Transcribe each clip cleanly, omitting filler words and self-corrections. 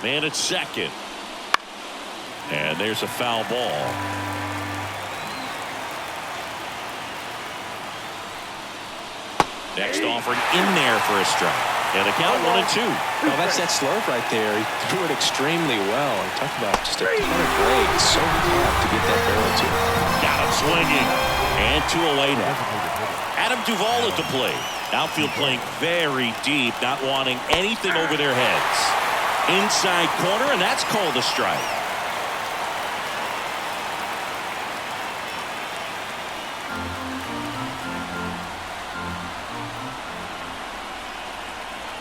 Man at second. And there's a foul ball. Next offering in there for a strike. And the count 1-2. Well, that's that slurve right there. He threw it extremely well. And talk about just a ton of breaks. So tough to get that barrel to. Got him swinging. And 2 away now. Adam Duvall at the plate. Outfield playing very deep, not wanting anything over their heads. Inside corner, and that's called a strike.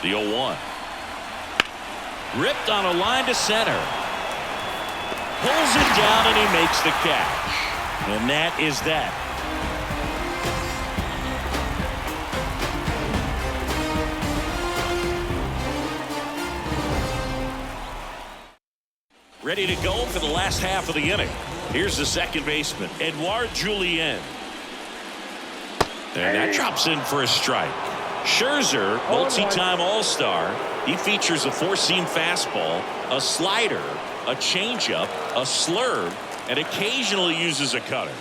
The 0-1. Ripped on a line to center. Pulls it down and he makes the catch. And that is that. Ready to go for the last half of the inning. Here's the second baseman, Edouard Julien. And that drops in for a strike. Scherzer, multi-time All-Star. He features a 4-seam fastball, a slider, a changeup, a slurve, and occasionally uses a cutter.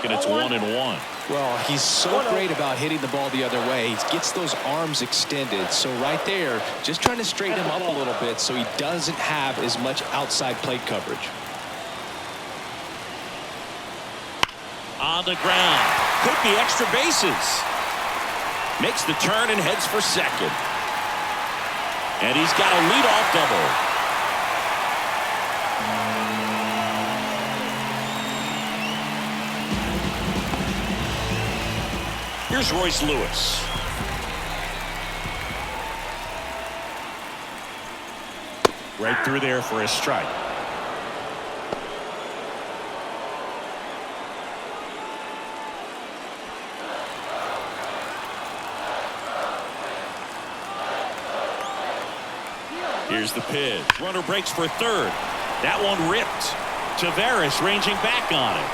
And it's 1-1. Well, he's so great about hitting the ball the other way. He gets those arms extended. So right there, just trying to straighten him up a little bit so he doesn't have as much outside plate coverage. On the ground. Could be extra bases. Makes the turn and heads for second. And he's got a leadoff double. Here's Royce Lewis. Right through there for a strike. Here's the pitch. Runner breaks for third. That one ripped. Taveras ranging back on it.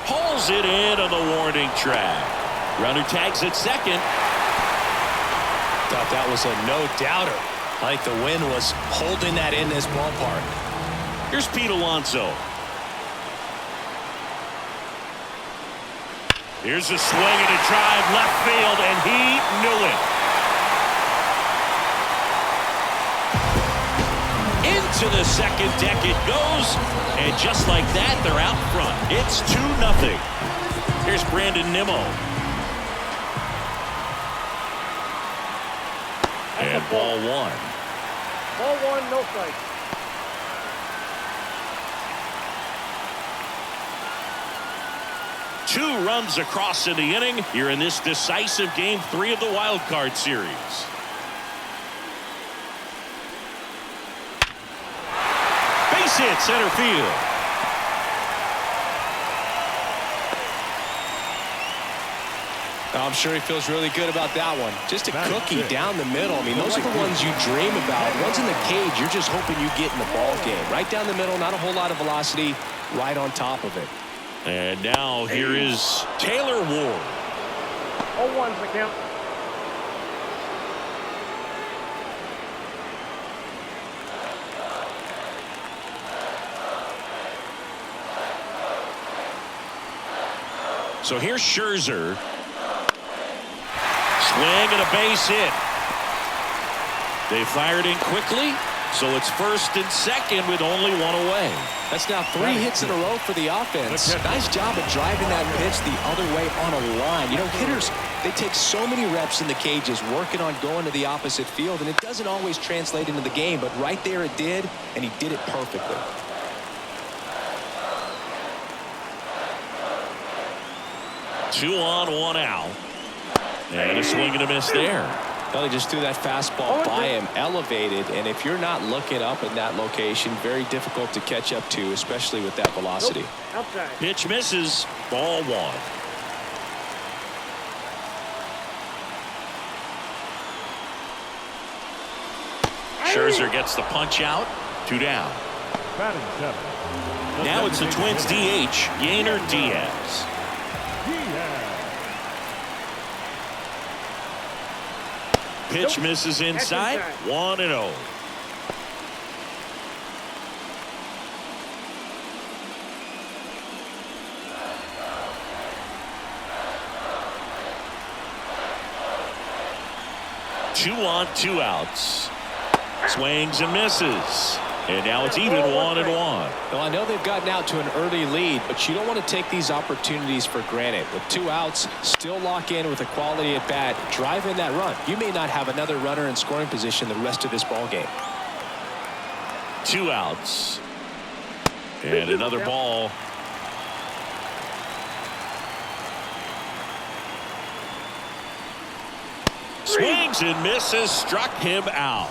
Hauls it in on the warning track. Runner tags at second. Thought that was a no-doubter. Like the wind was holding that in this ballpark. Here's Pete Alonso. Here's a swing and a drive left field, and he knew it. Into the second deck it goes, and just like that, they're out front. It's 2-0. Here's Brandon Nimmo. And ball 1. Ball 1, no strike. Two runs across in the inning here in this decisive Game 3 of the Wild Card Series. Base hit center field. I'm sure he feels really good about that one. Just a cookie down the middle. I mean, those are the ones you dream about. Ones in the cage, you're just hoping you get in the ball game. Right down the middle, not a whole lot of velocity, right on top of it. And now here is Taylor Ward. 0-1's the count. So here's Scherzer. Swing and a base hit. They fired in quickly, so it's first and second with only one away. That's now 3 hits in a row for the offense. Nice job of driving that pitch the other way on a line. You know, hitters, they take so many reps in the cages working on going to the opposite field, and it doesn't always translate into the game, but right there it did, and he did it perfectly. Two on, one out. And a swing and a miss there. Well, he just threw that fastball by him, elevated, and if you're not looking up in that location, very difficult to catch up to, especially with that velocity. Outside. Pitch misses. Ball 1. Scherzer gets the punch out. 2 down. Now it's the Twins DH, Yainer Diaz. Pitch misses inside. 1-0. Two on, 2 outs. Swings and misses. And now it's even 1-1. Well, I know they've gotten out to an early lead, but you don't want to take these opportunities for granted. With 2 outs, still lock in with a quality at bat, drive in that run. You may not have another runner in scoring position the rest of this ball game. 2 outs. And another ball. Swings and misses, struck him out.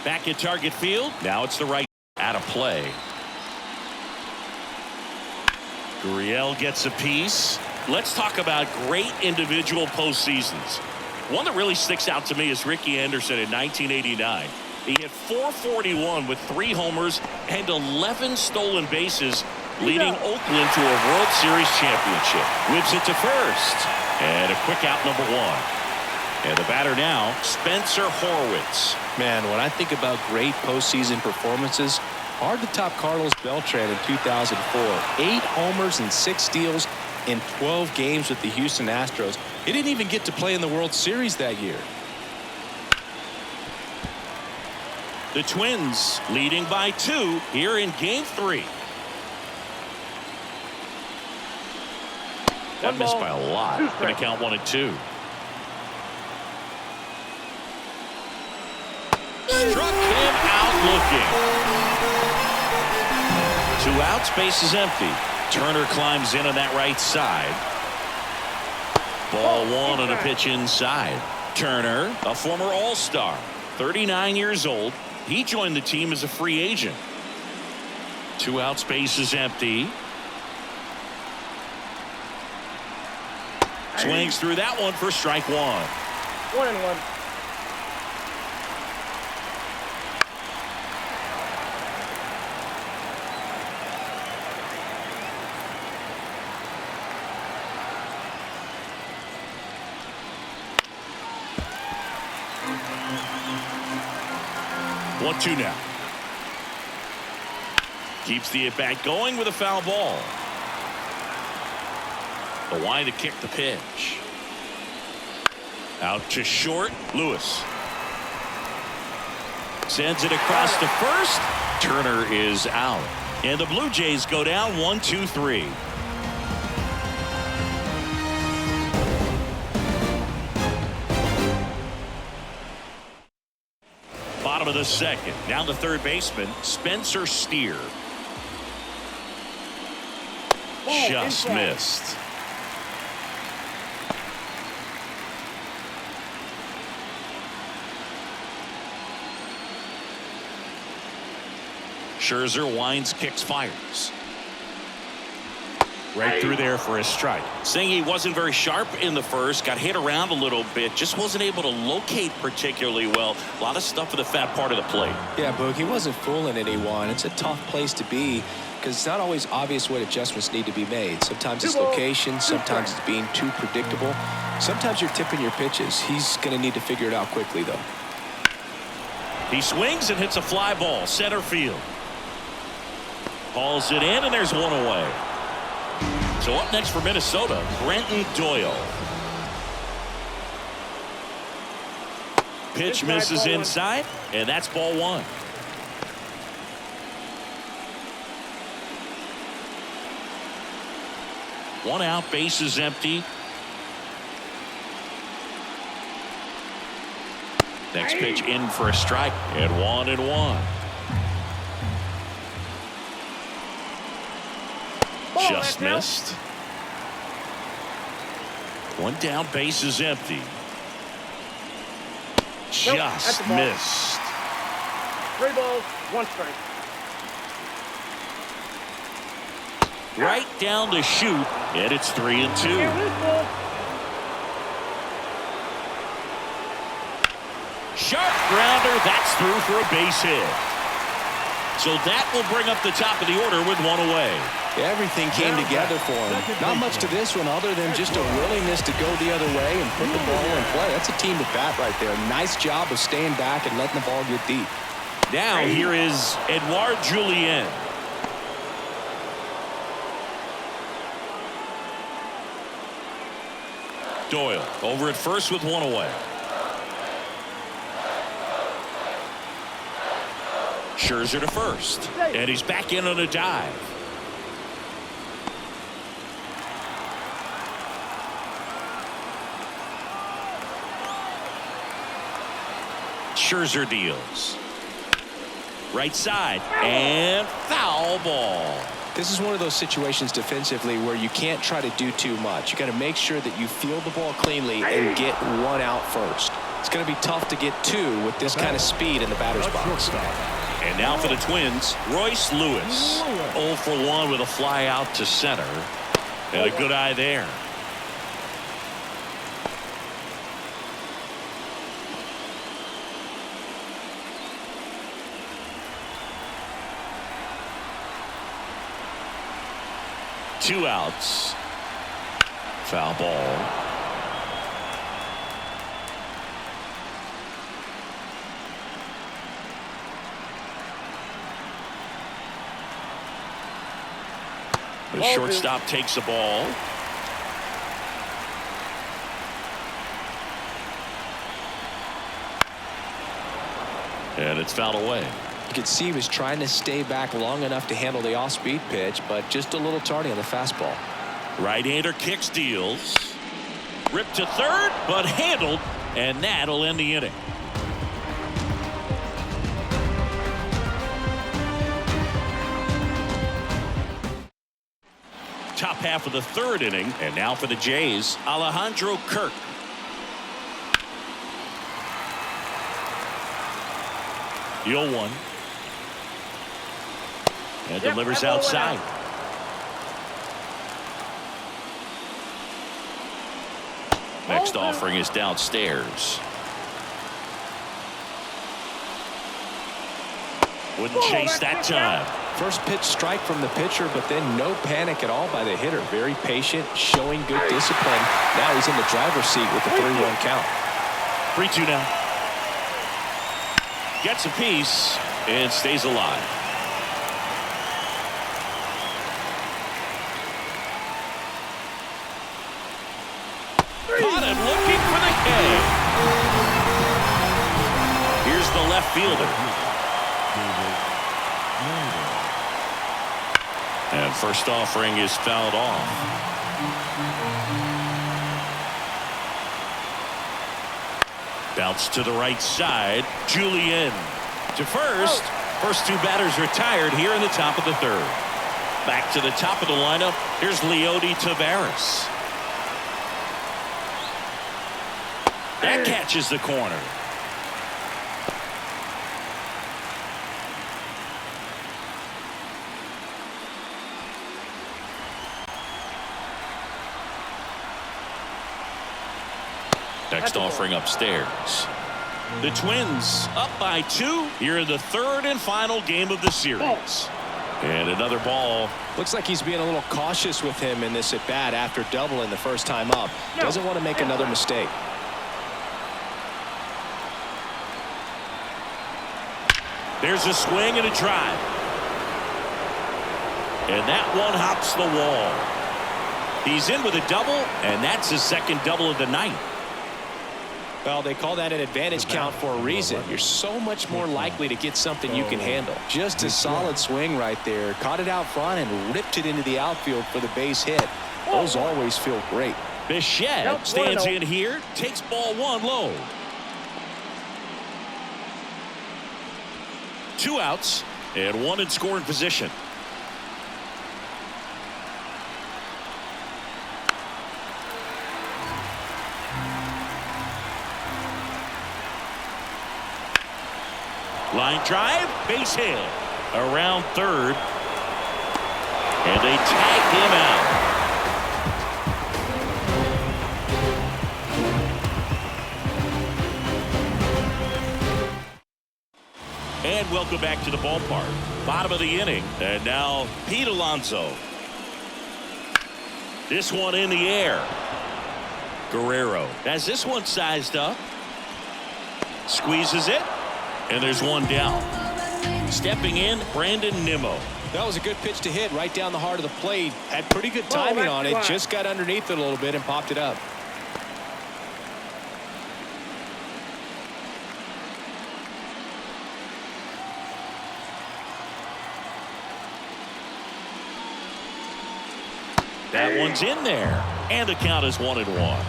Back at Target Field. Now it's the right out of play. Gurriel gets a piece. Let's talk about great individual postseasons. One that really sticks out to me is Ricky Anderson in 1989. He hit .441 with 3 homers and 11 stolen bases, leading Oakland to a World Series championship. Whips it to first. And a quick out, number 1. And the batter now, Spencer Horwitz. Man, when I think about great postseason performances, hard to top Carlos Beltran in 2004. 8 homers and 6 steals in 12 games with the Houston Astros. He didn't even get to play in the World Series that year. The Twins leading by 2 here in Game 3. That missed by a lot. Going to count 1-2. Struck him out looking. 2 outs, base is empty. Turner climbs in on that right side. Ball 1 on a pitch inside. Turner, a former All-Star, 39 years old. He joined the team as a free agent. 2 outs, base is empty. Swings through that one for strike 1. 1-1. One, 2 now. Keeps the at-bat going with a foul ball. The line to kick the pitch. Out to short. Lewis sends it across to first. Turner is out. And the Blue Jays go down 1-2-3. Bottom of the second. Down to third baseman Spencer Steer. Just missed. Scherzer winds, kicks, fires. Right through there for a strike. Saying he wasn't very sharp in the first, got hit around a little bit, just wasn't able to locate particularly well. A lot of stuff in the fat part of the plate. Yeah, Boog, he wasn't fooling anyone. It's a tough place to be because it's not always obvious what adjustments need to be made. Sometimes it's location, sometimes it's being too predictable. Sometimes you're tipping your pitches. He's going to need to figure it out quickly, though. He swings and hits a fly ball, center field. Hauls it in, and there's one away. So up next for Minnesota, Brenton Doyle. Pitch misses inside, and that's ball 1. One out, base is empty. Next pitch in for a strike, and 1-1. Just missed. One down, base is empty. Just missed. 3 balls, 1 strike. Right down the chute, and it's 3-2. Sharp grounder. That's through for a base hit. So that will bring up the top of the order with one away. Everything came together for him. Not much to this one other than just a willingness to go the other way and put the ball in play. That's a team at bat right there. Nice job of staying back and letting the ball get deep. Now here is Edouard Julien. Doyle over at first with one away. Scherzer to first. And he's back in on a dive. Scherzer deals. Right side. And foul ball. This is one of those situations defensively where you can't try to do too much. You got to make sure that you field the ball cleanly and get one out first. It's going to be tough to get two with this kind of speed in the batter's box. And now for the Twins, Royce Lewis. 0 for 1 with a fly out to center. And a good eye there. Two outs. Foul ball. The shortstop takes the ball. And it's fouled away. You could see he was trying to stay back long enough to handle the off-speed pitch, but just a little tardy on the fastball. Right-hander kicks, deals. Ripped to third, but handled, and that'll end the inning. Top half of the third inning, and now for the Jays, Alejandro Kirk. The 0-1. And delivers outside. Next offering is downstairs. Wouldn't chase that time. First pitch strike from the pitcher, but then no panic at all by the hitter. Very patient, showing good discipline. Now he's in the driver's seat with the 3-1 count. 3-2 now. Gets a piece and stays alive. Caught him looking for the K. Here's the left fielder. And first offering is fouled off. Bounce to the right side. Julien to first. First two batters retired here in the top of the third. Back to the top of the lineup. Here's Leody Taveras. That catches the corner. Next offering upstairs. The Twins up by 2 here in the third and final game of the series. And another ball. Looks like he's being a little cautious with him in this at bat after doubling the first time up. Doesn't want to make another mistake. There's a swing and a drive. And that one hops the wall. He's in with a double, and that's his second double of the night. Well, they call that an advantage count for a reason. You're so much more likely to get something you can handle. Just a solid swing right there. Caught it out front and ripped it into the outfield for the base hit. Those always feel great. Bichette stands in here, takes ball one low. 2 outs and 1 in scoring position. Line drive, base hit. Around third. And they tag him out. And welcome back to the ballpark. Bottom of the inning. And now Pete Alonso. This one in the air. Guerrero has this one sized up. Squeezes it. And there's one down. Stepping in, Brandon Nimmo. That was a good pitch to hit right down the heart of the plate. Had pretty good timing on it. Just got underneath it a little bit and popped it up. That one's in there. And the count is 1-1.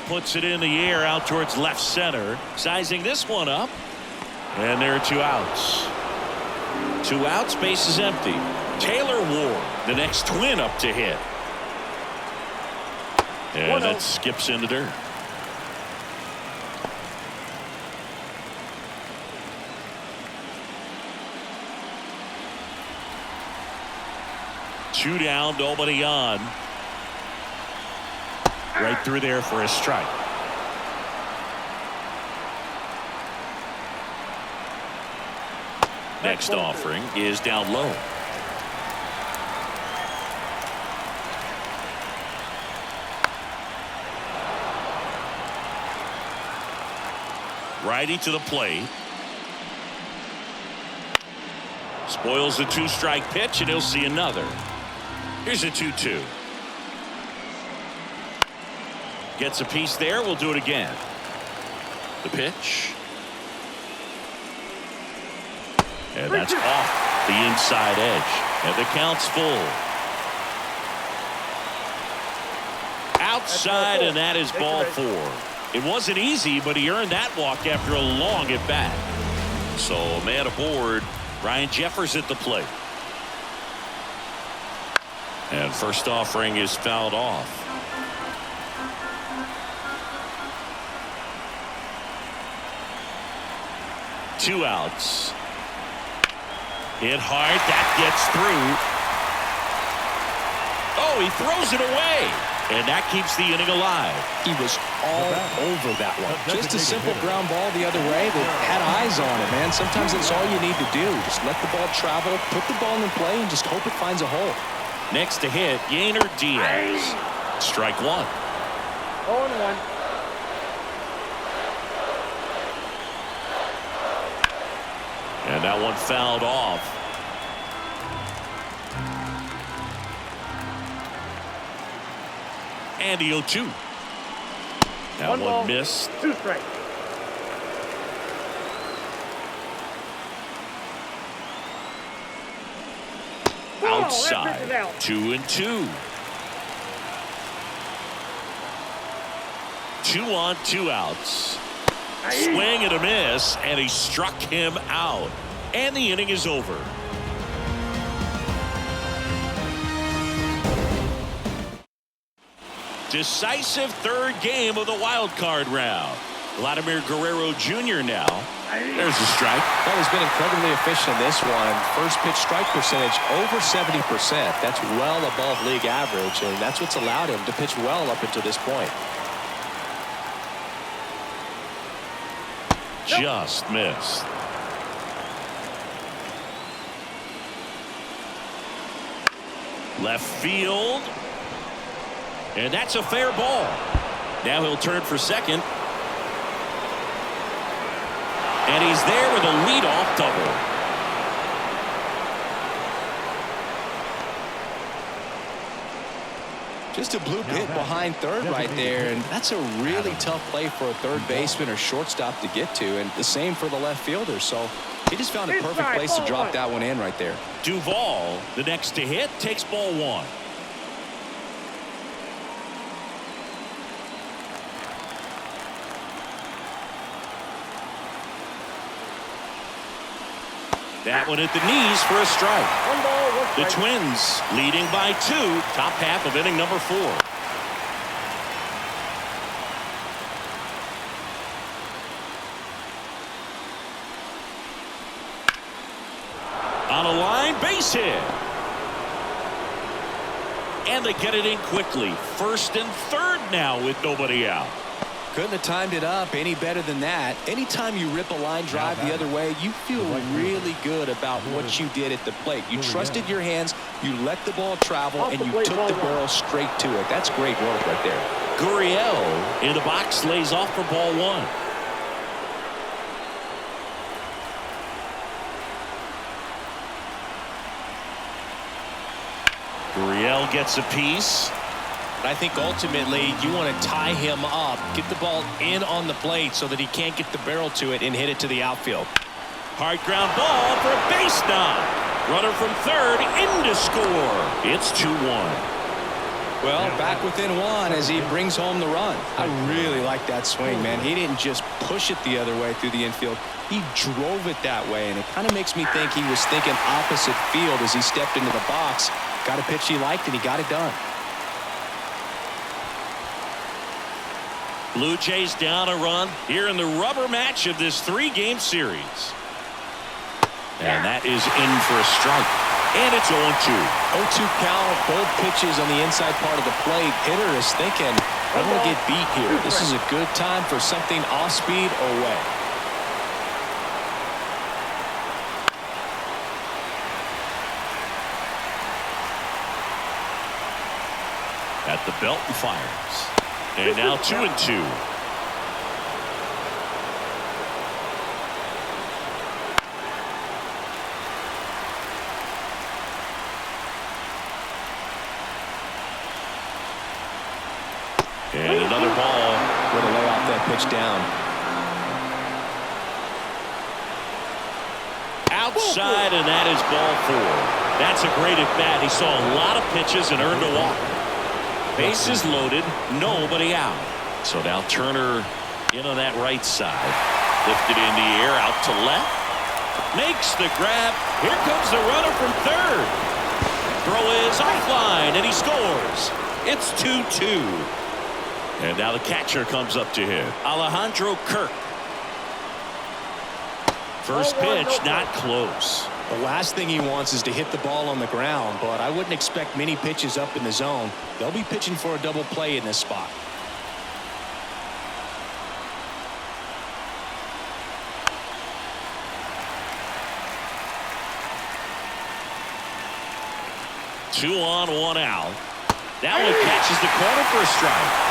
Puts it in the air out towards left center. Sizing this one up. And there are 2 outs. 2 outs, base is empty. Taylor Ward, the next twin up to hit. And that skips into dirt. Two down, nobody on. Right through there for a strike. Next offering is down low. Righty to the plate. Spoils the 2-strike pitch, and he'll see another. Here's a 2-2. Gets a piece there. We'll do it again. The pitch. And that's off the inside edge. And the count's full. Outside, and that is ball 4. It wasn't easy, but he earned that walk after a long at bat. So a man aboard. Ryan Jeffers at the plate. And first offering is fouled off. Two outs. Hit hard. That gets through. Oh, he throws it away. And that keeps the inning alive. He was all over that one. Just a simple ground ball the other way that had eyes on it, man. Sometimes that's all you need to do. Just let the ball travel, put the ball in play, and just hope it finds a hole. Next to hit, Yainer Diaz. Strike 1. 0-1. And that one fouled off. And the 0-2. That one missed. 2 strikes. Outside. 2-2. 2 on, 2 outs. Swing and a miss, and he struck him out. And the inning is over. Decisive third game of the wild card round. Vladimir Guerrero Jr. now. There's a strike. Well, he's been incredibly efficient in this one. First pitch strike percentage over 70%. That's well above league average, and that's what's allowed him to pitch well up until this point. Just missed. Left field. And that's a fair ball. Now he'll turn for second. And he's there with a leadoff double. Just a bloop hit behind third right there, and that's a really tough play for a third baseman or shortstop to get to, and the same for the left fielder. So he just found a perfect place to drop that one in right there. Duvall, the next to hit, takes ball 1. That one at the knees for a strike. 1 ball, 1 strike. The Twins leading by 2, top half of inning number 4. On a line, base hit. And they get it in quickly. First and third now with nobody out. Couldn't have timed it up any better than that. Anytime you rip a line drive the other way, you feel really good about what you did at the plate. You trusted your hands, you let the ball travel, and you took the barrel straight to it. That's great work right there. Gurriel in the box lays off for ball one. Gurriel gets a piece. I think ultimately you want to tie him up, get the ball in on the plate so that he can't get the barrel to it and hit it to the outfield. Hard ground ball for a base knock. Runner from third in to score. It's 2-1. Well, back within one as he brings home the run. I really like that swing, man. He didn't just push it the other way through the infield. He drove it that way, and it kind of makes me think he was thinking opposite field as he stepped into the box. Got a pitch he liked, and he got it done. Blue Jays down a run here in the rubber match of this 3-game series. And that is in for a strike. And it's 0-2. 0-2 count, both pitches on the inside part of the plate. Hitter is thinking, I don't want to get beat here. This is a good time for something off speed or away. At the belt and fires. And now 2-2. And another ball. Way to lay off that pitch down. Outside, and that is ball 4. That's a great at bat. He saw a lot of pitches and earned a walk. Bases loaded, nobody out. So now Turner in on that right side. Lifted in the air, out to left. Makes the grab. Here comes the runner from third. Throw is offline, and he scores. It's 2-2. And now the catcher comes up to him. Alejandro Kirk. First pitch, not close. The last thing he wants is to hit the ball on the ground, but I wouldn't expect many pitches up in the zone. They'll be pitching for a double play in this spot. Two on, one out. That one catches the corner for a strike.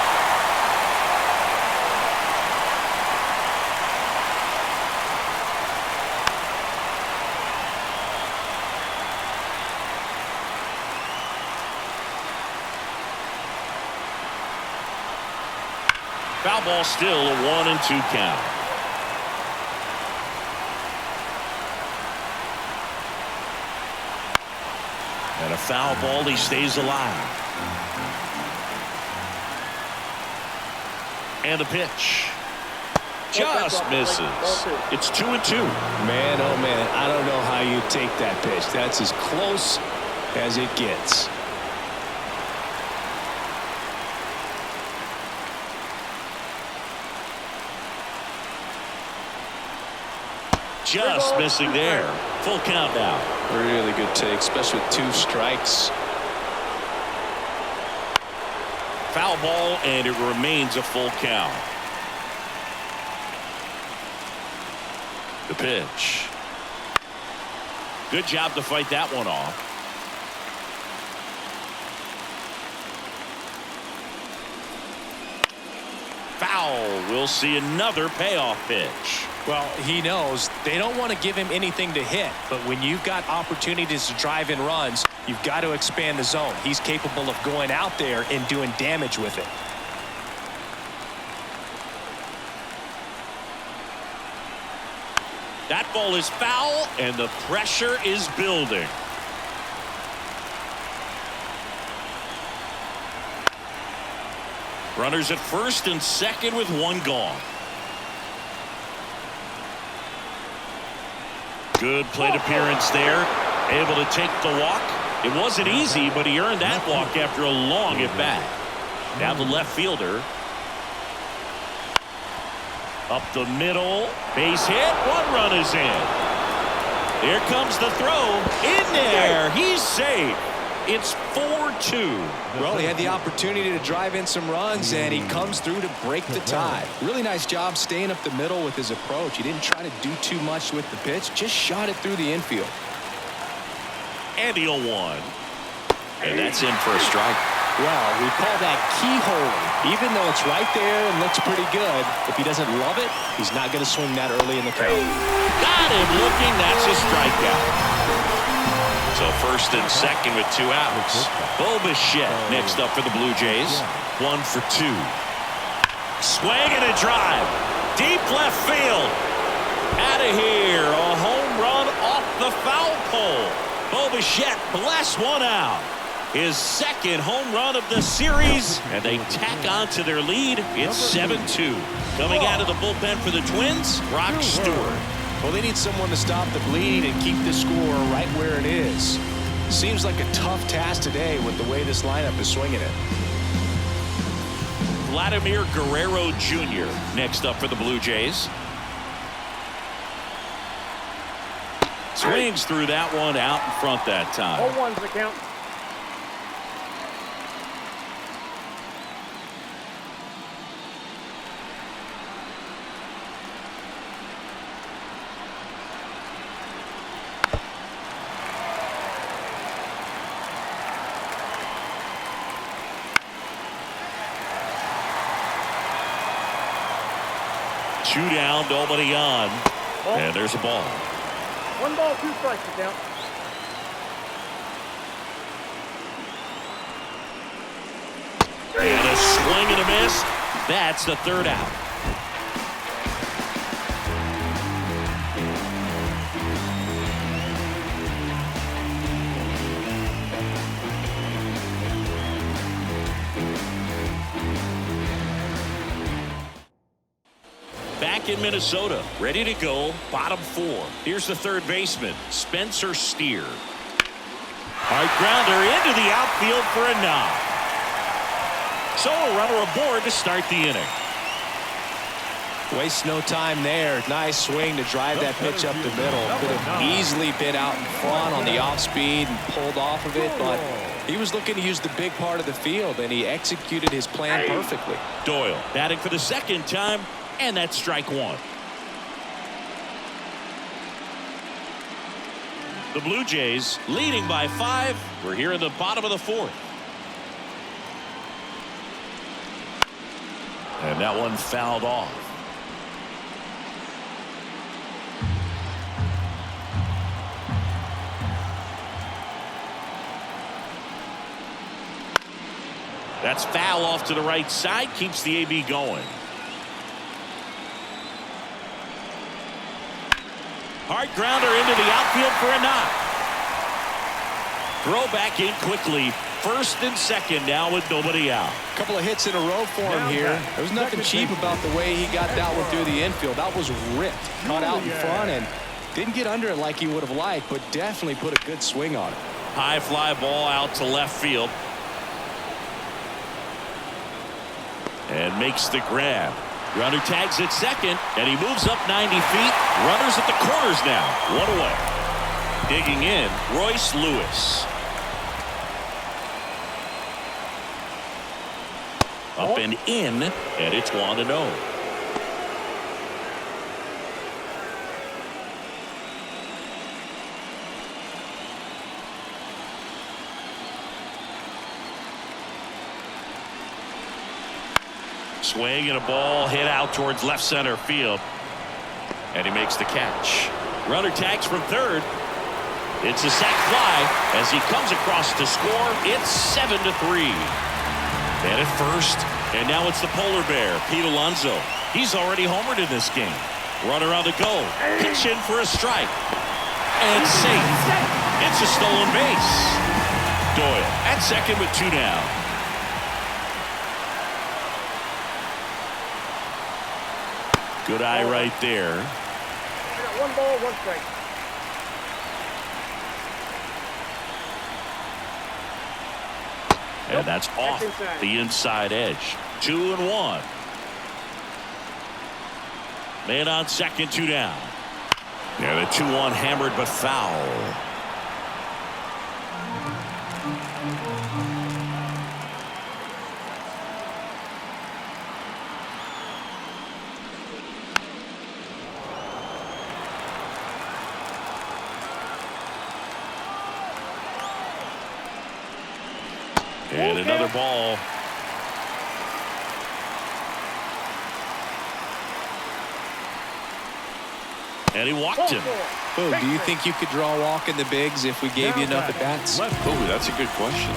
Foul ball, still a 1-2 count. And a foul ball, he stays alive. And the pitch. Just misses. It's 2-2. Man, oh man, I don't know how you take that pitch. That's as close as it gets. Just missing there. Full count now. Really good take, especially with 2 strikes. Foul ball, and it remains a full count. The pitch. Good job to fight that one off. Foul. We'll see another payoff pitch. Well, he knows they don't want to give him anything to hit, but when you've got opportunities to drive in runs, you've got to expand the zone. He's capable of going out there and doing damage with it. That ball is foul, and the pressure is building. Runners at first and second with 1 gone. Good plate appearance there. Able to take the walk. It wasn't easy, but he earned that walk after a long at bat. Now the left fielder. Up the middle. Base hit. 1 run is in. Here comes the throw. In there. He's safe. It's 4-2. Well, he had the opportunity to drive in some runs, and he comes through to break the tie. Really nice job staying up the middle with his approach. He didn't try to do too much with the pitch, just shot it through the infield. And the 0-1. And that's in for a strike. Well, we call that keyhole. Even though it's right there and looks pretty good, if he doesn't love it, he's not going to swing that early in the count. Got him looking. That's a strikeout. So first and second with 2 outs. Bo Bichette next up for the Blue Jays. 1 for 2. Swing and a drive. Deep left field. Out of here. A home run off the foul pole. Bo Bichette blasts one out. His second home run of the series. And they tack on to their lead. It's 7-2. Coming out of the bullpen for the Twins, Brock Stewart. Well, they need someone to stop the bleed and keep the score right where it is. Seems like a tough task today with the way this lineup is swinging it. Vladimir Guerrero Jr. next up for the Blue Jays. Swings through that one out in front that time. 0-1's the count. Two down, nobody on. And there's a ball. 1 ball, 2 strikes the count. And a swing and a miss. That's the 3rd out. Back in Minnesota, ready to go, bottom 4. Here's the third baseman, Spencer Steer. Hard grounder into the outfield for a knock. So a runner aboard to start the inning. Waste no time there. Nice swing to drive that pitch up the middle. Could have easily been out in front on the off speed and pulled off of it, but he was looking to use the big part of the field, and he executed his plan perfectly. Doyle batting for the second time. And that's strike 1. The Blue Jays leading by 5. We're here in the bottom of the 4th. And that one fouled off. That's foul off to the right side. Keeps the AB going. Hard grounder into the outfield for a knock. Throw back in quickly. First and second now with nobody out. A couple of hits in a row for him here. There was nothing cheap about the way he got that one through the infield. That was ripped. Caught out in front and didn't get under it like he would have liked, but definitely put a good swing on it. High fly ball out to left field. And makes the grab. Runner tags at second, and he moves up 90 feet. Runners at the corners now. 1 away. Digging in, Royce Lewis. Up and in, and it's 1-0. Swing and a ball hit out towards left center field. And he makes the catch. Runner tags from third. It's a sac fly as he comes across to score. It's 7-3. And at first, and now it's the polar bear, Pete Alonso. He's already homered in this game. Runner on the go. Pitch in for a strike. And safe. It's a stolen base. Doyle at second with 2 down. Good eye right there. I got 1 ball, 1 strike. And that's off the inside edge. 2-1. Man on second, 2 down. And a 2-1 hammered but foul. And another ball. And he walked him. Oh, do you think you could draw a walk in the bigs if we gave you enough at bats? Oh, that's a good question.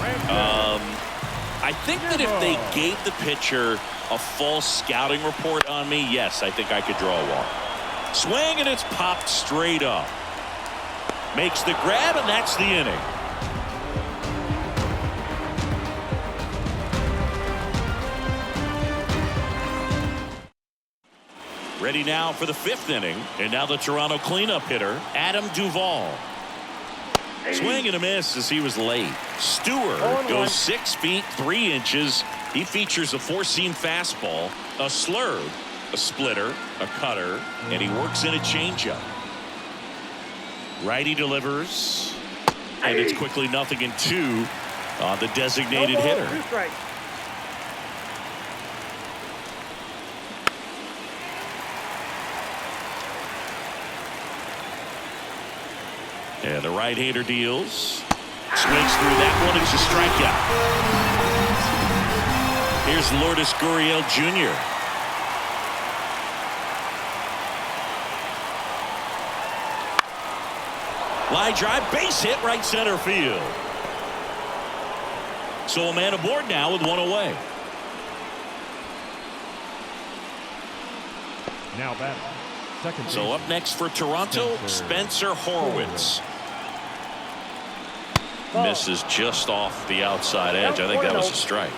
I think that if they gave the pitcher a false scouting report on me, yes, I think I could draw a walk. Swing, and it's popped straight up. Makes the grab, and that's the inning. Ready now for the 5th inning, and now the Toronto cleanup hitter, Adam Duvall. Swing and a miss as he was late. Stewart goes 6 feet 3 inches. He features a 4-seam fastball, a slurve, a splitter, a cutter, and he works in a changeup. Righty delivers, and it's quickly 0-2 on the designated hitter. 2 strikes. And the right-hander deals. Swings through that one. It's a strikeout. Here's Lourdes Gurriel Jr. Line drive, base hit, right center field. So a man aboard now with 1 away. Now batting. Second. So up next for Toronto, Spencer Horwitz. Misses just off the outside edge. I think that was a strike.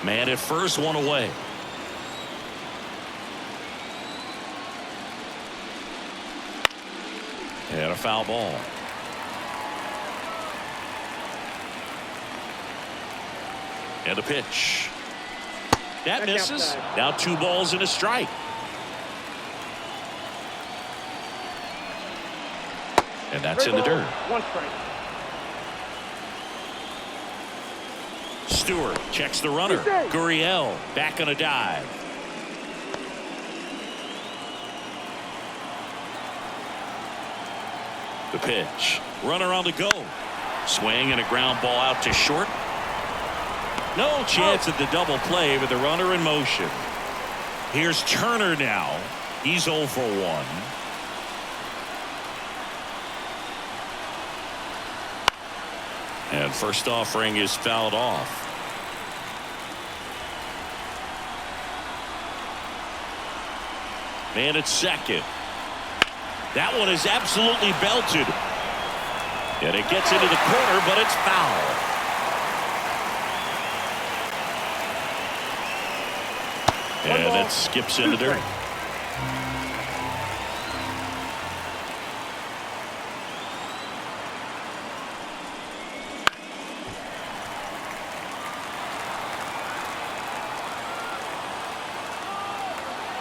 Man at first, 1 away. And a foul ball. And a pitch. That misses. Now 2 balls and a strike. And that's in the dirt. 1 strike. Stewart checks the runner. Gurriel back on a dive. The pitch. Runner on the go. Swing and a ground ball out to short. No chance at the double play with the runner in motion. Here's Turner now. He's 0 for 1. And first offering is fouled off. Man at second. That one is absolutely belted. And it gets into the corner, but it's foul. And it skips into dirt.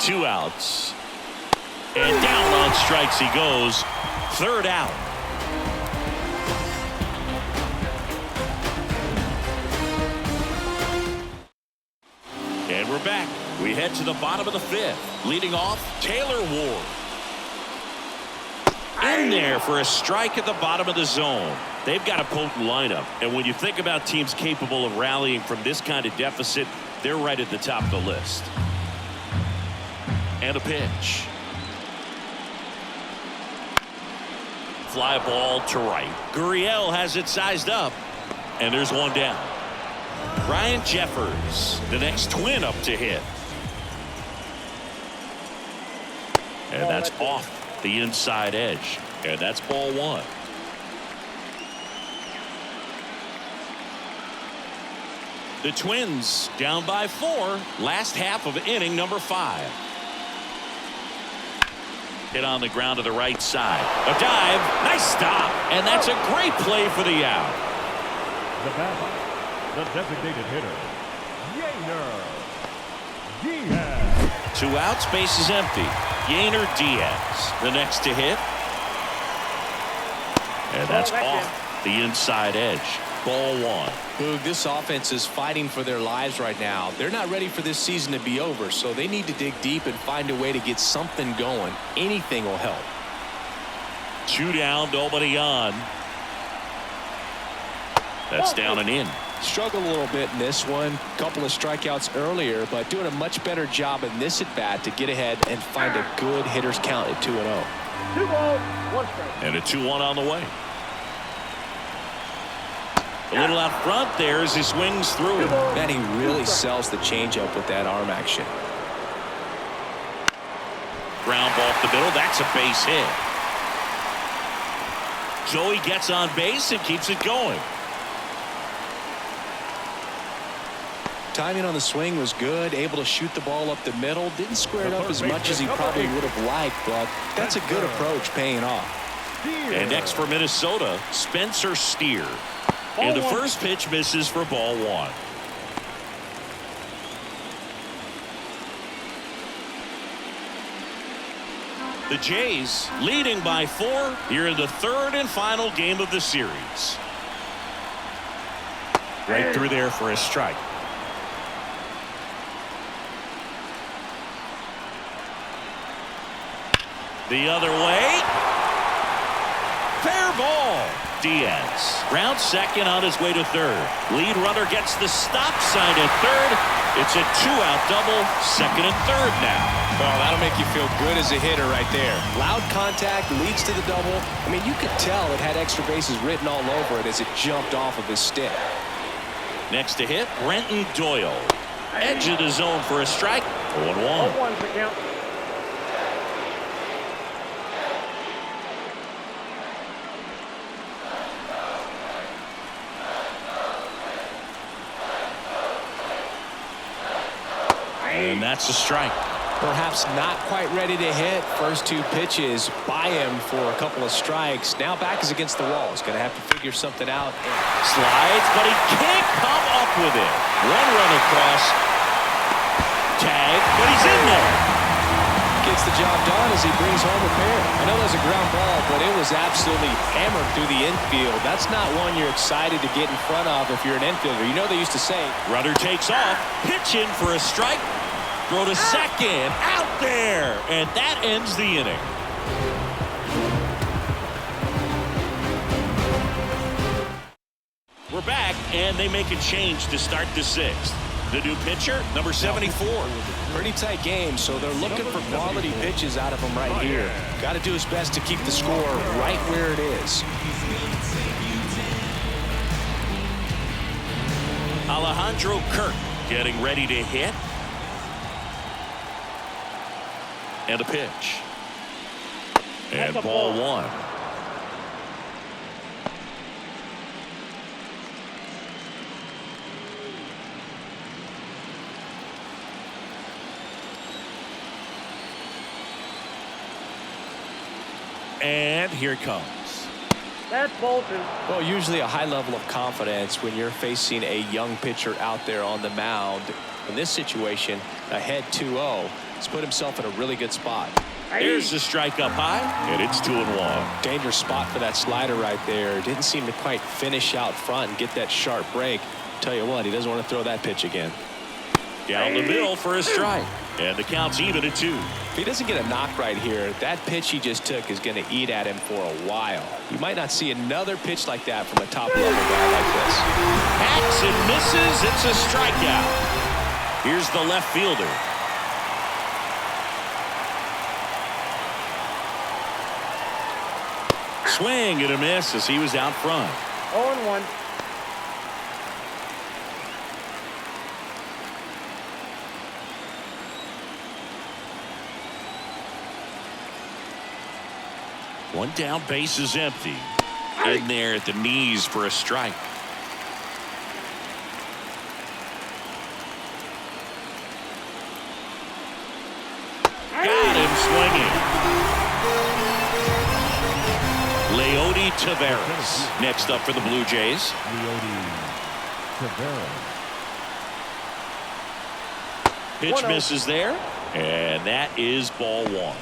Two outs. And down on strikes he goes. 3rd out. And we're back. We head to the bottom of the 5th. Leading off, Taylor Ward. In there for a strike at the bottom of the zone. They've got a potent lineup. And when you think about teams capable of rallying from this kind of deficit, they're right at the top of the list. And a pitch. Fly ball to right. Gurriel has it sized up. And there's 1 down. Ryan Jeffers, the next Twin up to hit. And that's off the inside edge. And that's ball 1. The Twins down by 4. Last half of inning number 5. Hit on the ground to the right side. A dive. Nice stop. And that's a great play for the out. The batter, the designated hitter, Yainer Diaz. 2 outs, base is empty. Yainer Diaz, the next to hit. And that's off the inside edge. Ball 1. Boog, this offense is fighting for their lives right now. They're not ready for this season to be over, so they need to dig deep and find a way to get something going. Anything will help. 2 down, nobody on. That's down and in. Struggled a little bit in this one. Couple of strikeouts earlier, but doing a much better job in this at bat to get ahead and find a good hitter's count at 2-0. 2 balls, 1 strike. And a 2-1 on the way. A little out front there as he swings through it. Man, he really sells the changeup with that arm action. Ground ball up the middle. That's a base hit. Joey gets on base and keeps it going. Timing on the swing was good. Able to shoot the ball up the middle. Didn't square it up as much as he probably would have liked, but that's a good approach, paying off. And next for Minnesota, Spencer Steer. And the first pitch misses for ball 1. The Jays leading by 4 here in the 3rd and final game of the series. Right through there for a strike. The other way. Fair ball. Diaz rounds second on his way to 3rd. Lead runner gets the stop sign at 3rd. It's a 2-out double. 2nd and 3rd now. Well, that'll make you feel good as a hitter right there. Loud contact leads to the double. I mean, you could tell it had extra bases written all over it as it jumped off of his stick. Next to hit, Brenton Doyle. Edge of the zone for a strike. 0-1. 0-1's the count. And that's a strike. Perhaps not quite ready to hit. First 2 pitches by him for a couple of strikes. Now back is against the wall. He's going to have to figure something out. Slides, but he can't come up with it. 1 run across. Tag, but he's in there. Gets the job done as he brings home a pair. I know there's a ground ball, but it was absolutely hammered through the infield. That's not one you're excited to get in front of if you're an infielder. You know they used to say. Runner takes off. Pitch in for a strike. Throw to second. Out there. And that ends the inning. We're back, and they make a change to start the 6th. The new pitcher, number 74. Pretty tight game, so they're looking for quality pitches out of him right here. Got to do his best to keep the score right where it is. Alejandro Kirk getting ready to hit. And a pitch. And ball 1. And here it comes. That's ball 2. Well, usually a high level of confidence when you're facing a young pitcher out there on the mound. In this situation, ahead 2-0. He's put himself in a really good spot. There's the strike up high, and it's 2-1. Dangerous spot for that slider right there. Didn't seem to quite finish out front and get that sharp break. Tell you what, he doesn't want to throw that pitch again. Down the middle for a strike. And the count's even at 2. If he doesn't get a knock right here, that pitch he just took is going to eat at him for a while. You might not see another pitch like that from a top-level guy like this. Hacks and misses. It's a strikeout. Here's the left fielder. Swing and a miss as he was out front. 0-1. One down, base is empty. In there at the knees for a strike. Got him swinging. Leody Taveras next up for the Blue Jays. Leody Taveras. Pitch misses there, and that is ball 1.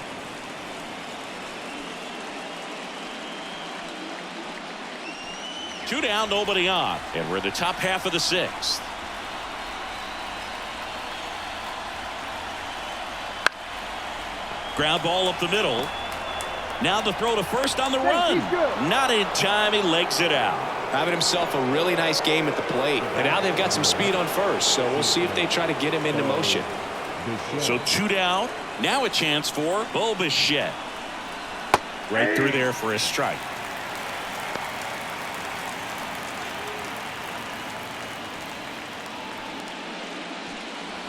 Two down, nobody on, and we're in the top half of the 6th. Ground ball up the middle. Now the throw to first on the run. Not in time. He legs it out. Having himself a really nice game at the plate. And now they've got some speed on first, so we'll see if they try to get him into motion. So 2 down. Now a chance for Bo Bichette. Right through there for a strike.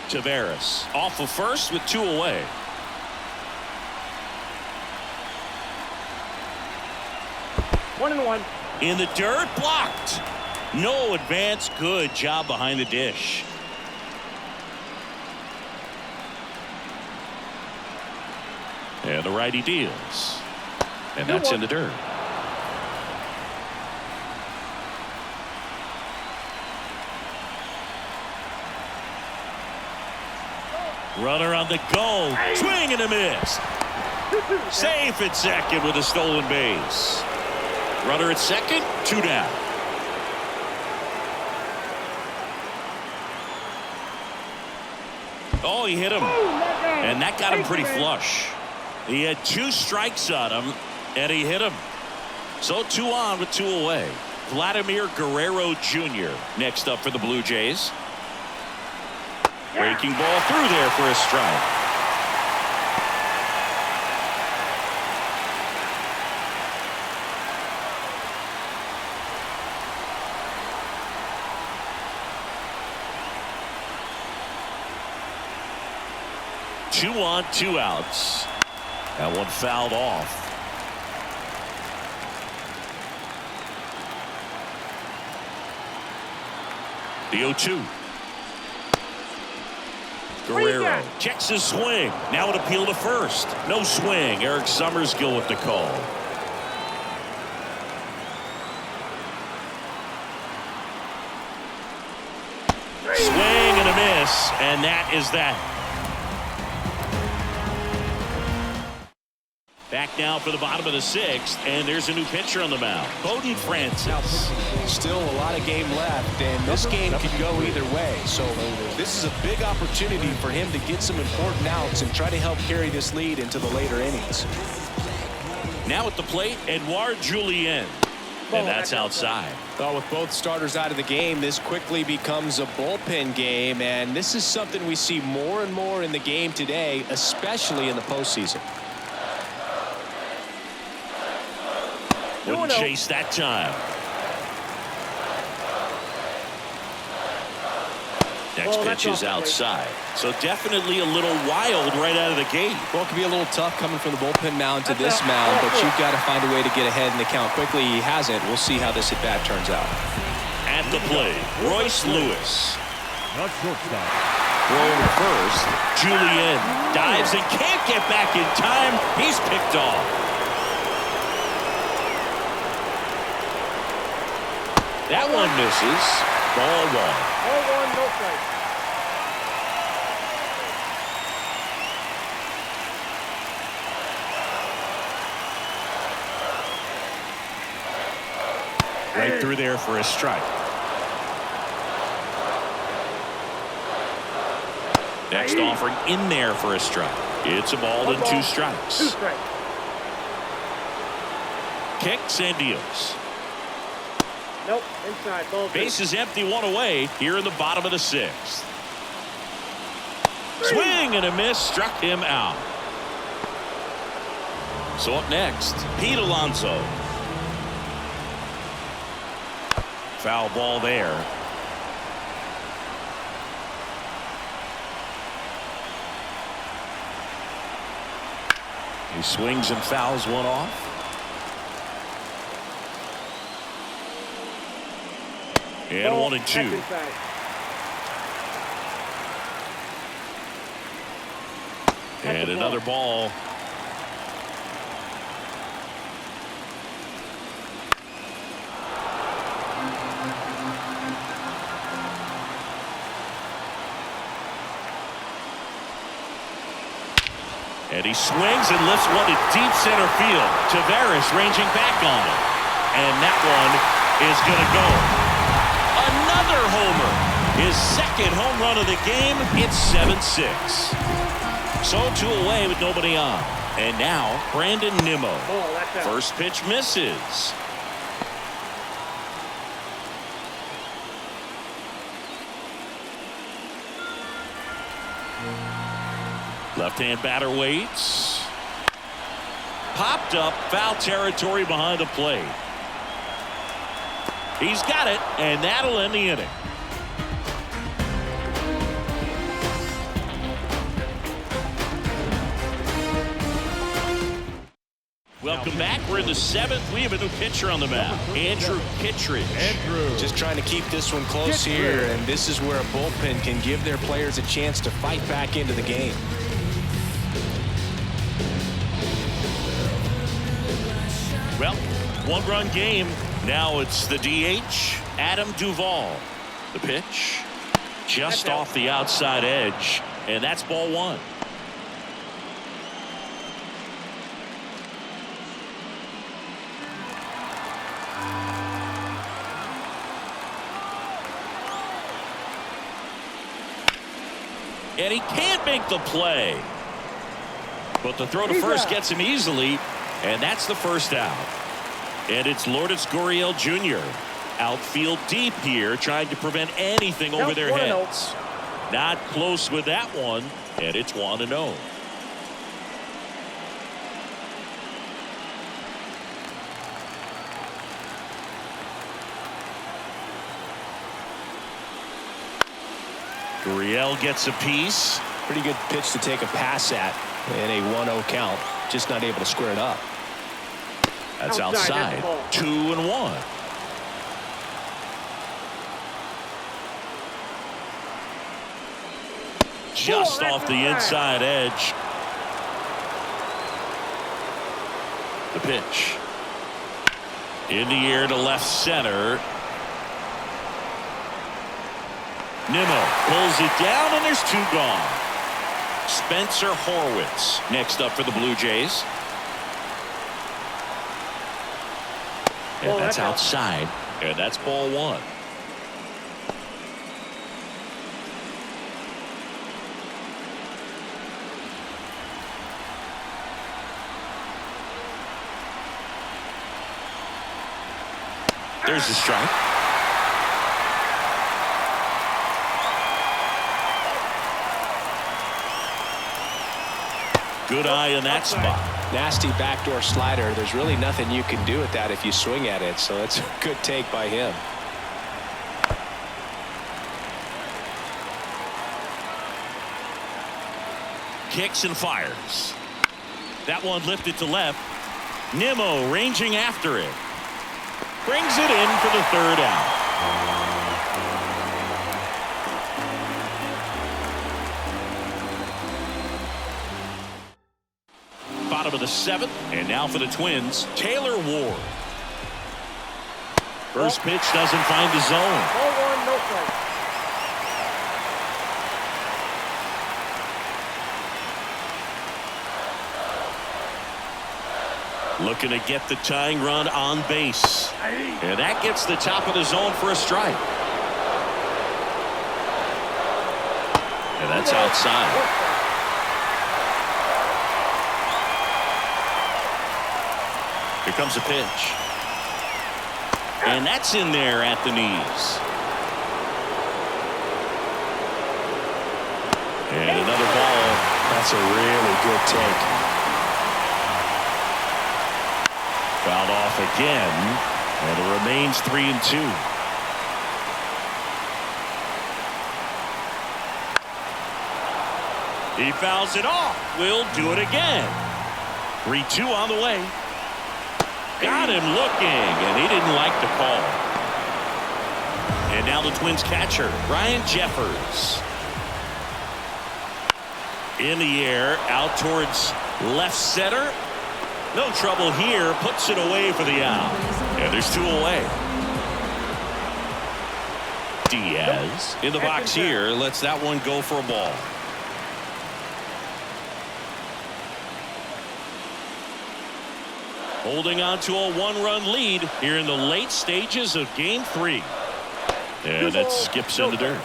Taveras off of first with 2 away. One and one. In the dirt, blocked. No advance. Good job behind the dish. And the righty deals. And that's in the dirt. Runner on the go. Swing and a miss. Safe at second with a stolen base. Runner at second, 2 down. Oh, he hit him. And that got him pretty flush. He had 2 strikes on him, and he hit him. So 2 on with 2 away. Vladimir Guerrero Jr. next up for the Blue Jays. Breaking ball through there for a strike. Two on, 2 outs. That one fouled off. The 0-2. Guerrero checks his swing. Now an appeal to first. No swing. Eric Summerskill with the call. Swing and a miss, and that is that. Back now for the bottom of the 6th, and there's a new pitcher on the mound. Bowden Francis. Still a lot of game left, and this game could go either way. So this is a big opportunity for him to get some important outs and try to help carry this lead into the later innings. Now at the plate, Edouard Julien. And that's outside. Well, with both starters out of the game, this quickly becomes a bullpen game, and this is something we see more and more in the game today, especially in the postseason. Wouldn't chase that time. Next pitch is outside. So definitely a little wild right out of the gate. Well, it can be a little tough coming from the bullpen mound to this mound, but you've got to find a way to get ahead in the count quickly. He hasn't. We'll see how this at-bat turns out. At the plate, Royce Lewis. Not shortstop. Throwing first, Julien dives and can't get back in time. He's picked off. That one misses. Ball 1. Ball 1, no strike. Right through there for a strike. Next offering in there for a strike. It's a ball and 2 strikes. 2 strikes. Kicks and deals. Nope, inside. Ball 2. Base is empty, 1 away here in the bottom of the 6th. Swing and a miss, struck him out. So up next, Pete Alonso. Foul ball there. He swings and fouls one off. And 1 and 2. And another ball. And he swings and lifts one to deep center field. Taveras ranging back on it. And that one is going to go. Another homer. His second home run of the game. It's 7-6. So 2 away with nobody on. And now Brandon Nimmo. Ball, that's out. First pitch misses. Left-hand batter waits. Popped up, foul territory behind the plate. He's got it, and that'll end the inning. Welcome back. We're in the 7th. We have a new pitcher on the mound, Andrew Kittredge. Just trying to keep this one close here, and this is where a bullpen can give their players a chance to fight back into the game. Well, one-run game. Now it's the DH, Adam Duvall. The pitch just off the outside edge, and that's ball 1. And he can't make the play. But the throw to first gets him easily, and that's the first out. And it's Lourdes Gurriel Jr. Outfield deep here, trying to prevent anything over their heads. Not close with that one, and it's 1-0. Gurriel gets a piece. Pretty good pitch to take a pass at in a 1-0 count. Just not able to square it up. That's outside. 2-1. Just off the inside edge. The pitch. In the air to left center. Nimmo pulls it down, and there's 2 gone. Spencer Horwitz next up for the Blue Jays. And that's outside, and that's ball 1. There's the strike. Good eye in that spot. Nasty backdoor slider. There's really nothing you can do with that if you swing at it, so that's a good take by him. Kicks and fires. That one lifted to left. Nimmo ranging after it. Brings it in for the 3rd out. Bottom of the 7th, and now for the Twins, Taylor Ward. First pitch doesn't find the zone. Ball 1, no strike. Looking to get the tying run on base. And that gets the top of the zone for a strike. And that's outside. Here comes a pitch. And that's in there at the knees. And another ball. That's a really good take. Fouled off again. And it remains 3-2. He fouls it off. We'll do it again. 3-2 on the way. Got him looking, and he didn't like the call. And now the Twins catcher, Ryan Jeffers. In the air, out towards left center. No trouble here, puts it away for the out. And there's 2 away. Diaz in the box here, lets that one go for a ball. Holding on to a 1-run lead here in the late stages of game 3. And that skips in the dirt.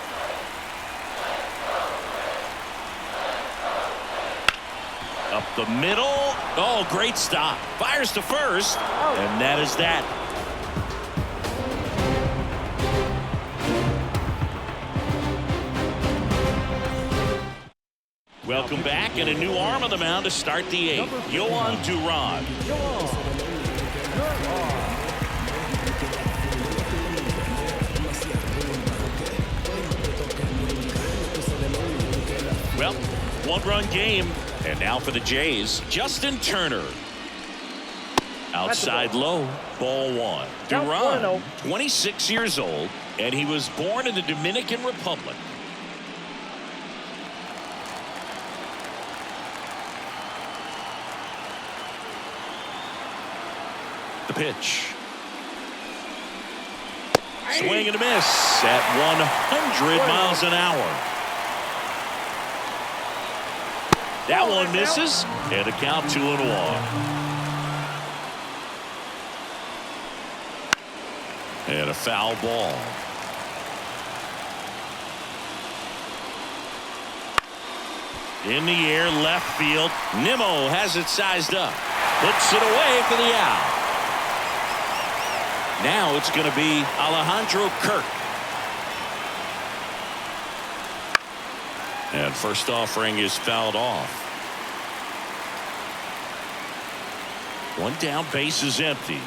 Up the middle. Oh, great stop. Fires to first. And that is that. Welcome back, and a new arm on the mound to start the eighth. Yohan Duran. Well, one-run game, and now for the Jays, Justin Turner. Outside low, ball one. Duran, 26 years old, and he was born in the Dominican Republic. The pitch. Swing and a miss at 100 miles an hour. That one misses, and a count 2-1. And a foul ball. In the air, left field. Nimmo has it sized up. Puts it away for the out. Now it's going to be Alejandro Kirk. And first offering is fouled off. One down, base is empty.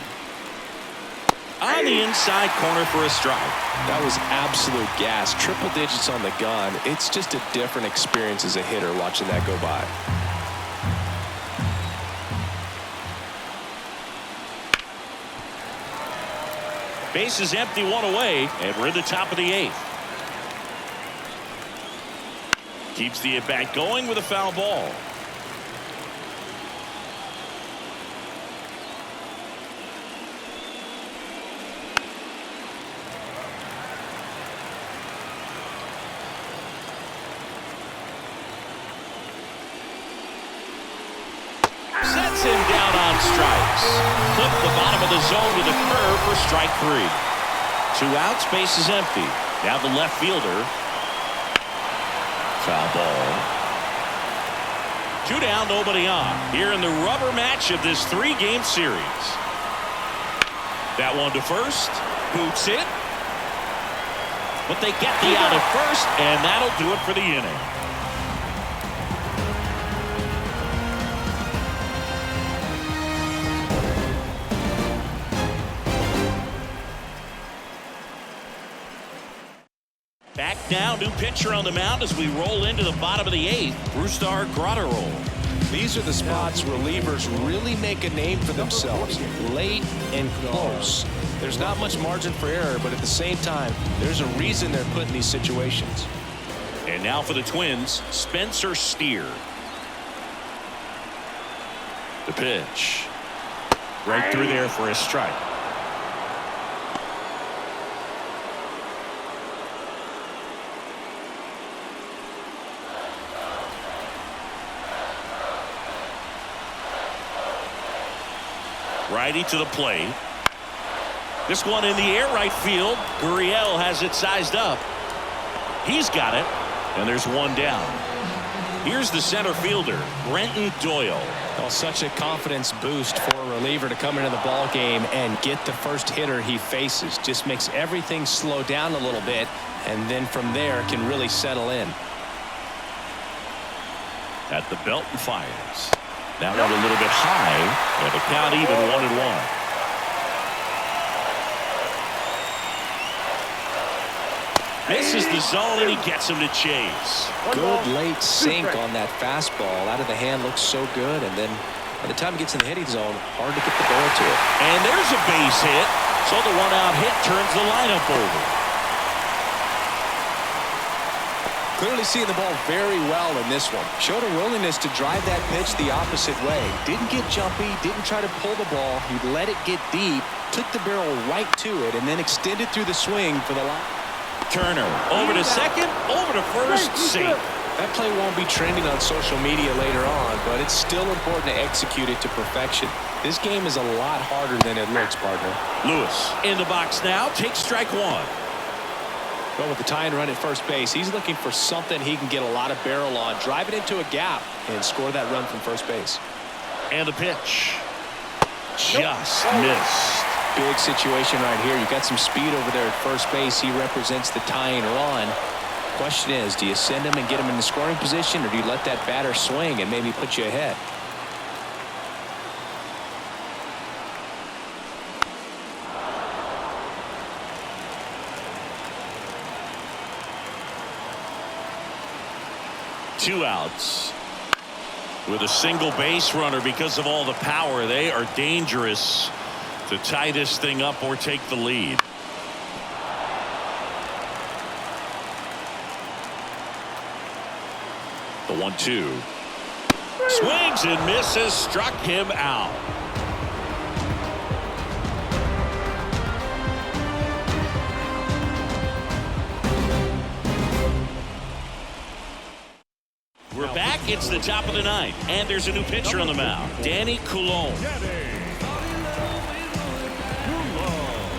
On the inside corner for a strike. That was absolute gas. Triple digits on the gun. It's just a different experience as a hitter watching that go by. Base is empty, one away, and we're in the top of the eighth. Keeps the at-bat going with a foul ball. Sets him down on strikes. Clip the bottom of the zone with a curve for strike three. 2 outs, base is empty. Now the left fielder. Foul ball. 2 down, nobody on. Here in the rubber match of this 3-game series. That one to first. Boots it. But they get the out at first, and that'll do it for the inning. Back now, new pitcher on the mound as we roll into the bottom of the eighth. Brusdar Graterol. These are the spots relievers really make a name for themselves. Late and close. There's not much margin for error, but at the same time, there's a reason they're put in these situations. And now for the Twins, Spencer Steer. The pitch. Right through there for a strike. Righty to the plate. This one in the air, right field. Gurriel has it sized up. He's got it, and there's one down. Here's the center fielder, Brenton Doyle. Well, such a confidence boost for a reliever to come into the ball game and get the first hitter he faces. Just makes everything slow down a little bit, and then from there can really settle in. At the belt and fires. That one a little bit high, and the count even 1-1. Misses the zone, and he gets him to chase. Good late sink on that fastball. Out of the hand, looks so good, and then by the time it gets in the hitting zone, hard to get the ball to it. And there's a base hit, so the one-out hit turns the lineup over. Clearly seeing the ball very well in this one. Showed a willingness to drive that pitch the opposite way. Didn't get jumpy, didn't try to pull the ball. He let it get deep, took the barrel right to it, and then extended through the swing for the line. Turner over to second, over to first, safe. That play won't be trending on social media later on, but it's still important to execute it to perfection. This game is a lot harder than it looks, partner. Lewis in the box now, takes strike one. Well, with the tying run at first base, he's looking for something he can get a lot of barrel on, drive it into a gap, and score that run from first base. And the pitch. Just missed. Big situation right here. You got some speed over there at first base. He represents the tying run. Question is, do you send him and get him in the scoring position, or do you let that batter swing and maybe put you ahead? Two outs. With a single base runner because of all the power, they are dangerous to tie this thing up or take the lead. The 1-2. Swings and misses, struck him out. We're back. It's the top of the ninth, and there's a new pitcher on the mound, Danny Coulomb.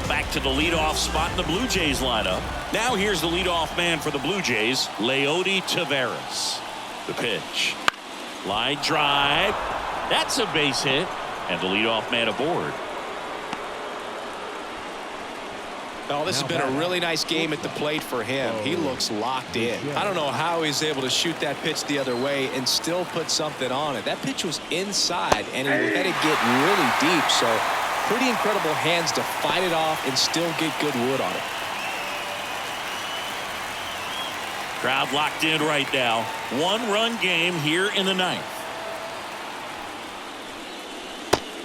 Back to the leadoff spot in the Blue Jays lineup. Now here's the leadoff man for the Blue Jays, Leody Taveras. The pitch. Line drive. That's a base hit, and the leadoff man aboard. Oh, this has been a really nice game at the plate for him. He looks locked in. I don't know how he's able to shoot that pitch the other way and still put something on it. That pitch was inside, and he let it get really deep. So pretty incredible hands to fight it off and still get good wood on it. Crowd locked in right now. One-run game here in the ninth.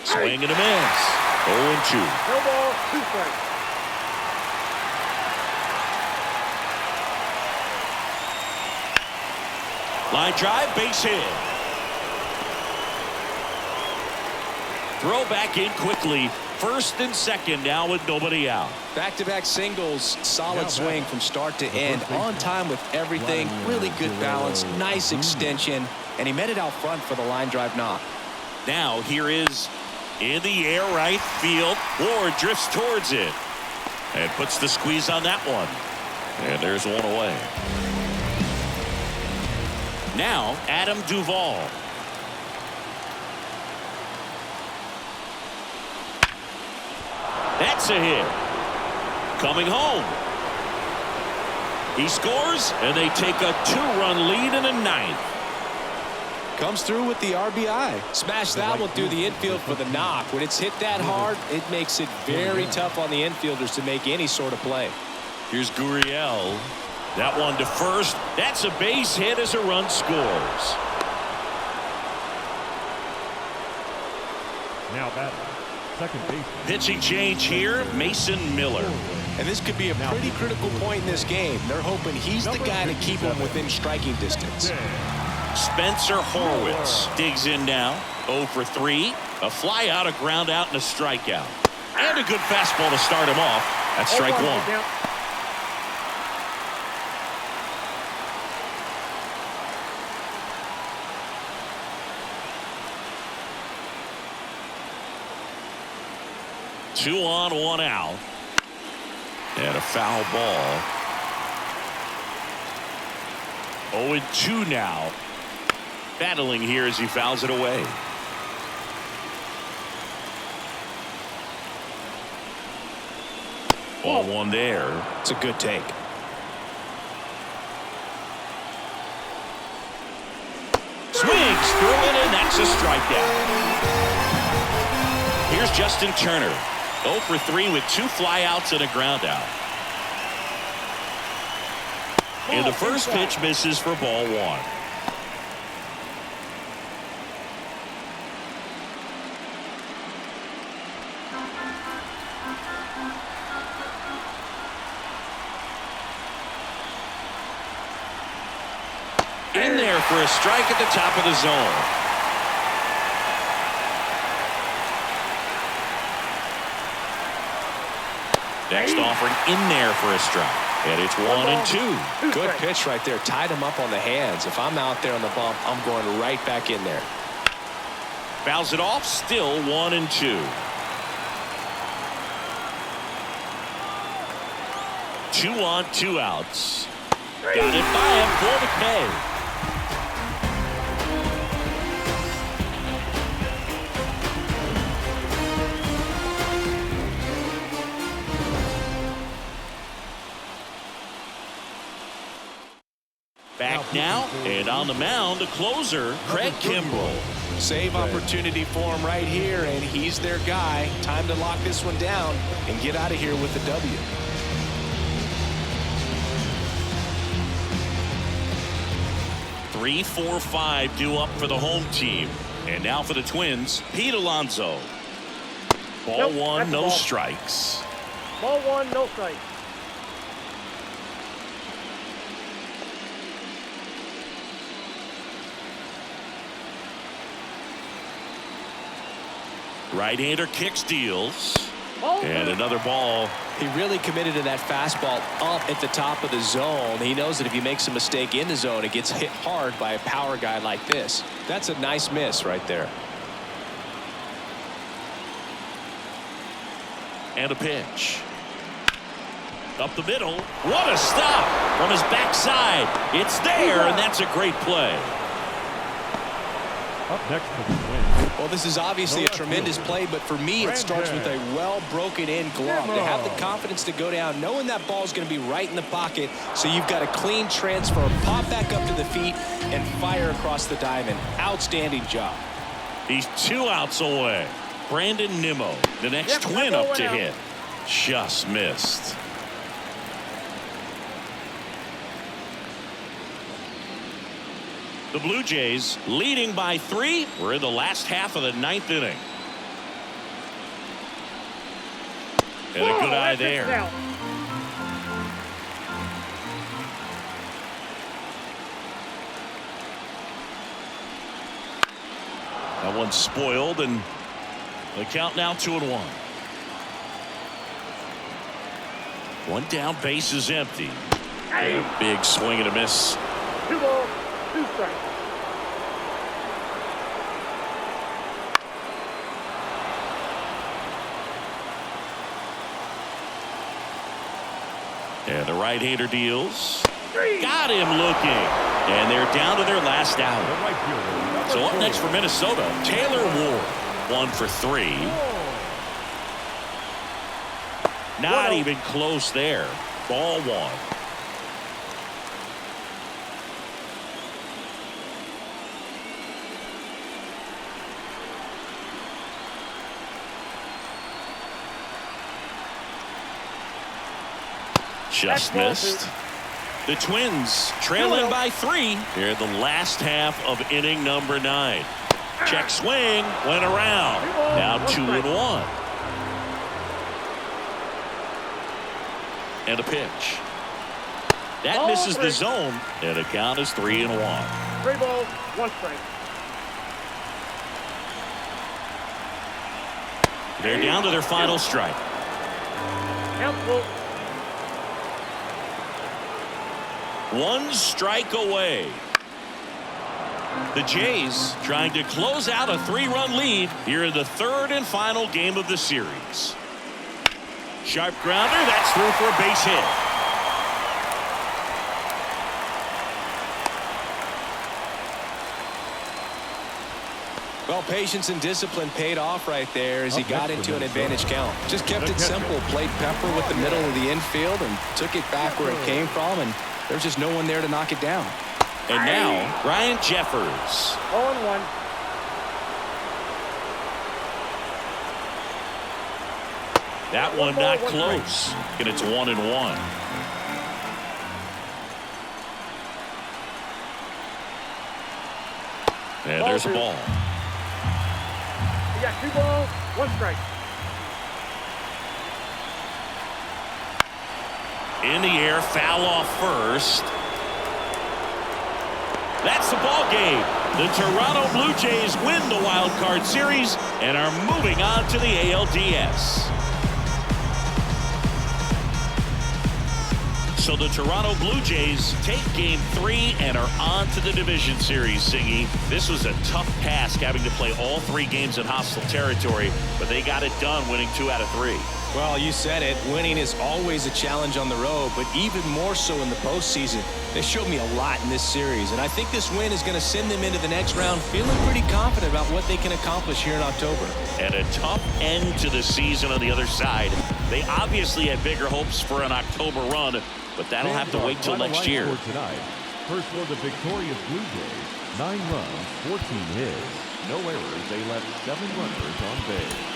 Swing and a miss. 0-2. No ball, 2 strikes. Line drive, base hit. Throw back in quickly. First and second now with nobody out. Back-to-back singles, solid swing from start to end. On time with everything, really good balance, nice extension, and he met it out front for the line drive knock. Now here is in the air right field. Ward drifts towards it and puts the squeeze on that one. And there's one away. Now Adam Duvall. That's a hit. Coming home. He scores, and they take a 2-run lead in the ninth. Comes through with the RBI. Smash that one through the infield for the knock. When it's hit that hard, it makes it very tough on the infielders to make any sort of play. Here's Gurriel. That one to first. That's a base hit as a run scores. Now batting, second base. Pitching change here, Mason Miller. And this could be a pretty critical point in this game. They're hoping he's the guy to keep them within striking distance. Spencer Horwitz digs in now. 0 for 3. A fly out, a ground out, and a strikeout. And a good fastball to start him off. That's strike one. 2 on, 1 out. And a foul ball. 0-2 now. Battling here as he fouls it away. Ball 1 there. It's a good take. Swings through it, and that's a strikeout. Here's Justin Turner. 0 for 3 with 2 flyouts and a ground out. And the first pitch misses for ball 1. In there for a strike at the top of the zone. Next offering in there for a strike. And it's 1-2. Good pitch right there. Tied him up on the hands. If I'm out there on the bump, I'm going right back in there. Fouls it off. Still 1-2. 2 on, 2 outs. Got it by him for the K. Back now, and on the mound, the closer, Craig Kimbrell. Save opportunity for him right here, and he's their guy. Time to lock this one down and get out of here with the W. Three, 4, 5 due up for the home team. And now for the Twins, Pete Alonso. Ball Nope, 1, that's no ball. strikes. Ball 1, no strike. Right-hander kicks, deals. Ball And 2. another ball. He really committed to that fastball up at the top of the zone. He knows that if he makes a mistake in the zone, it gets hit hard by a power guy like this. That's a nice miss right there. And a pitch. Up the middle. What a stop from his backside. It's there, and that's a great play. Up next for the Twins. Well, this is obviously a tremendous play, but for me, it starts with a well broken in glove. To have the confidence to go down, knowing that ball is going to be right in the pocket, so you've got a clean transfer, pop back up to the feet, and fire across the diamond. Outstanding job. He's 2 outs away. Brandon Nimmo, the next Twin Nimmo up to went out. hit. Just missed. The Blue Jays leading by 3. We're in the last half of the 9th inning. And a good eye there. Out. That one's spoiled, and the count now 2-1. One down, base is empty. And a big swing and a miss. 2 balls, 2 strikes. And the right-hander deals. 3. Got him looking. And they're down to their last The out. right fielder, number So up 4. next for Minnesota, Taylor Ward. 1 for 3. Not even close there. Ball 1. Just missed. The Twins trailing by 3 here in the last half of inning number 9. Check swing, went around. Now 2-1. And a pitch. That Ball misses the 3. zone, and the count is 3-1. 3 balls, 1 strike. They're down to their final strike. Count full. 1 strike away. The Jays trying to close out a 3-run lead here in the 3rd and final game of the series. Sharp grounder, that's through for a base hit. Well, patience and discipline paid off right there as he got into an advantage count. Just kept it simple, played pepper with the middle of the infield and took it back where it came from, and there's just no one there to knock it down. And now, Ryan Jeffers. 0-1. That one not close. And it's 1-1. And there's a ball. You got 2 balls, 1 strike. In the air, foul off first. That's the ball game. The Toronto Blue Jays win the Wild Card Series and are moving on to the ALDS. So the Toronto Blue Jays take Game 3 and are on to the Division Series, Singy. This was a tough task having to play all 3 games in hostile territory, but they got it done winning 2 out of 3. Well, you said it. Winning is always a challenge on the road, but even more so in the postseason. They showed me a lot in this series, and I think this win is going to send them into the next round feeling pretty confident about what they can accomplish here in October. And a tough end to the season on the other side. They obviously had bigger hopes for an October run, but that'll have to wait till next year. Tonight. First for the victorious Blue Jays, 9 runs, 14 hits, no errors. They left 7 runners on base.